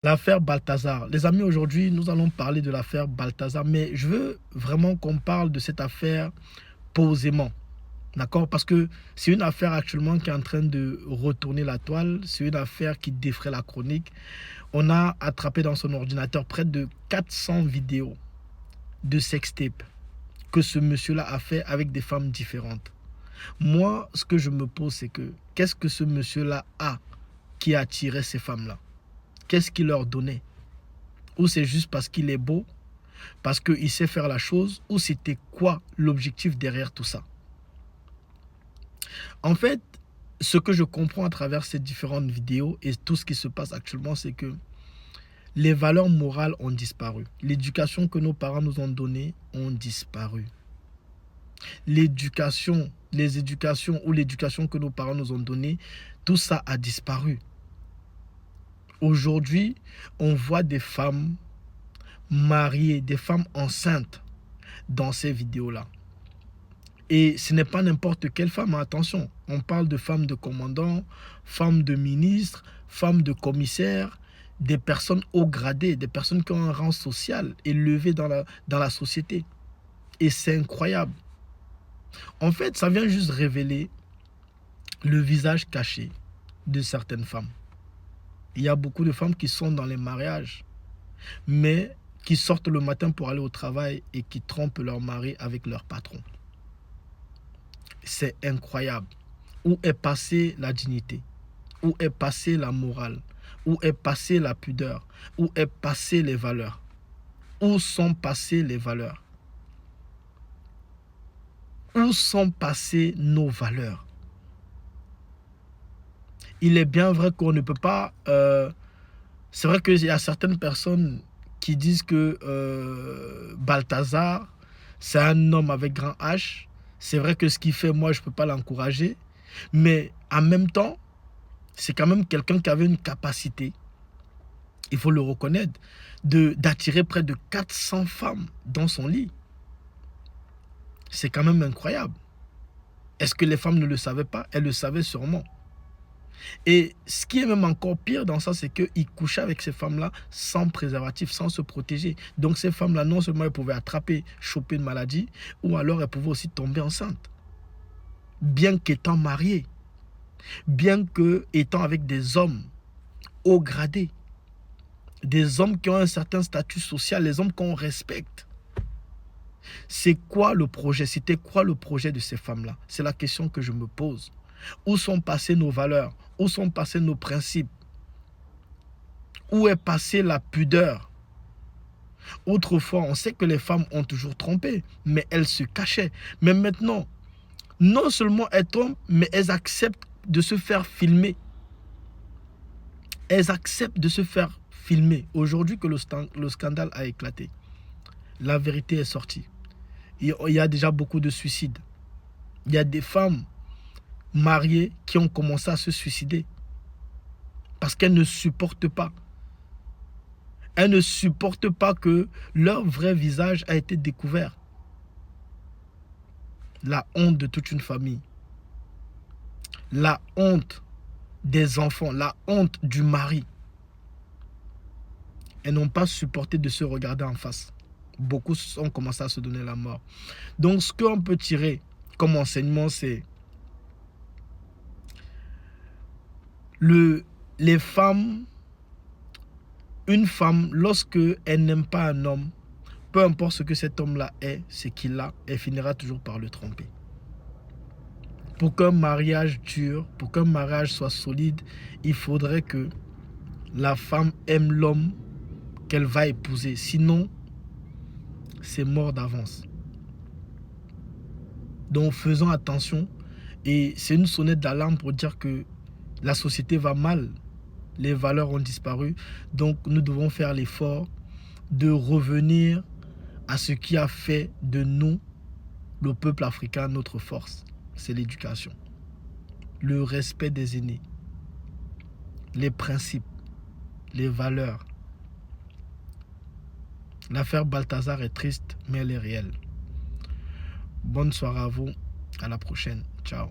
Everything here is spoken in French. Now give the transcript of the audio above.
L'affaire Balthazar. Les amis, aujourd'hui, nous allons parler de l'affaire Balthazar, mais je veux vraiment qu'on parle de cette affaire posément. D'accord? Parce que c'est une affaire actuellement qui est en train de retourner la toile. C'est une affaire qui défraie la chronique. On a attrapé dans son ordinateur près de 400 vidéos de sextape que ce monsieur-là a fait avec des femmes différentes. Moi, ce que je me pose, c'est que qu'est-ce que ce monsieur-là a qui a attiré ces femmes-là? Qu'est-ce qu'il leur donnait? Ou c'est juste parce qu'il est beau, parce qu'il sait faire la chose, ou c'était quoi l'objectif derrière tout ça? En fait, ce que je comprends à travers ces différentes vidéos et tout ce qui se passe actuellement, c'est que les valeurs morales ont disparu. L'éducation que nos parents nous ont donnée ont disparu. L'éducation, les éducations ou l'éducation que nos parents nous ont donnée, tout ça a disparu. Aujourd'hui, on voit des femmes mariées, des femmes enceintes dans ces vidéos-là. Et ce n'est pas n'importe quelle femme, attention. On parle de femmes de commandants, femmes de ministres, femmes de commissaires, des personnes haut gradées, des personnes qui ont un rang social élevé dans la société. Et c'est incroyable. En fait, ça vient juste révéler le visage caché de certaines femmes. Il y a beaucoup de femmes qui sont dans les mariages, mais qui sortent le matin pour aller au travail et qui trompent leur mari avec leur patron. C'est incroyable. Où est passée la dignité? Où est passée la morale? Où est passée la pudeur? Où est passée les valeurs? Où sont passées les valeurs? Où sont passées nos valeurs? Il est bien vrai qu'on ne peut pas... c'est vrai qu'il y a certaines personnes qui disent que Balthazar, c'est un homme avec grand H. C'est vrai que ce qu'il fait, moi, je ne peux pas l'encourager. Mais en même temps, c'est quand même quelqu'un qui avait une capacité, il faut le reconnaître, d'attirer près de 400 femmes dans son lit. C'est quand même incroyable. Est-ce que les femmes ne le savaient pas? Elles le savaient sûrement. Et ce qui est même encore pire dans ça, c'est qu'il couchait avec ces femmes-là sans préservatif, sans se protéger. Donc ces femmes-là, non seulement elles pouvaient attraper, choper une maladie, ou alors elles pouvaient aussi tomber enceintes. Bien qu'étant mariées, bien qu'étant avec des hommes haut gradés, des hommes qui ont un certain statut social, les hommes qu'on respecte. C'est quoi le projet? C'était quoi le projet de ces femmes-là? C'est la question que je me pose. Où sont passées nos valeurs? Où sont passés nos principes? Où est passée la pudeur? Autrefois, on sait que les femmes ont toujours trompé, mais elles se cachaient. Mais maintenant, non seulement elles trompent, mais elles acceptent de se faire filmer. Elles acceptent de se faire filmer. Aujourd'hui que le scandale a éclaté, la vérité est sortie. Il y a déjà beaucoup de suicides. Il y a des femmes mariées qui ont commencé à se suicider parce qu'elles ne supportent pas. Elles ne supportent pas que leur vrai visage a été découvert. La honte de toute une famille. La honte des enfants. La honte du mari. Elles n'ont pas supporté de se regarder en face. Beaucoup ont commencé à se donner la mort. Donc ce qu'on peut tirer comme enseignement, c'est les femmes, une femme, lorsque elle n'aime pas un homme, peu importe ce que cet homme-là est, ce qu'il a, elle finira toujours par le tromper. Pour qu'un mariage dure, pour qu'un mariage soit solide, il faudrait que la femme aime l'homme qu'elle va épouser. Sinon, c'est mort d'avance. Donc faisons attention. Et c'est une sonnette d'alarme pour dire que la société va mal. Les valeurs ont disparu. Donc nous devons faire l'effort de revenir à ce qui a fait de nous, le peuple africain, notre force. C'est l'éducation. Le respect des aînés. Les principes. Les valeurs. L'affaire Balthazar est triste, mais elle est réelle. Bonne soirée à vous. À la prochaine. Ciao.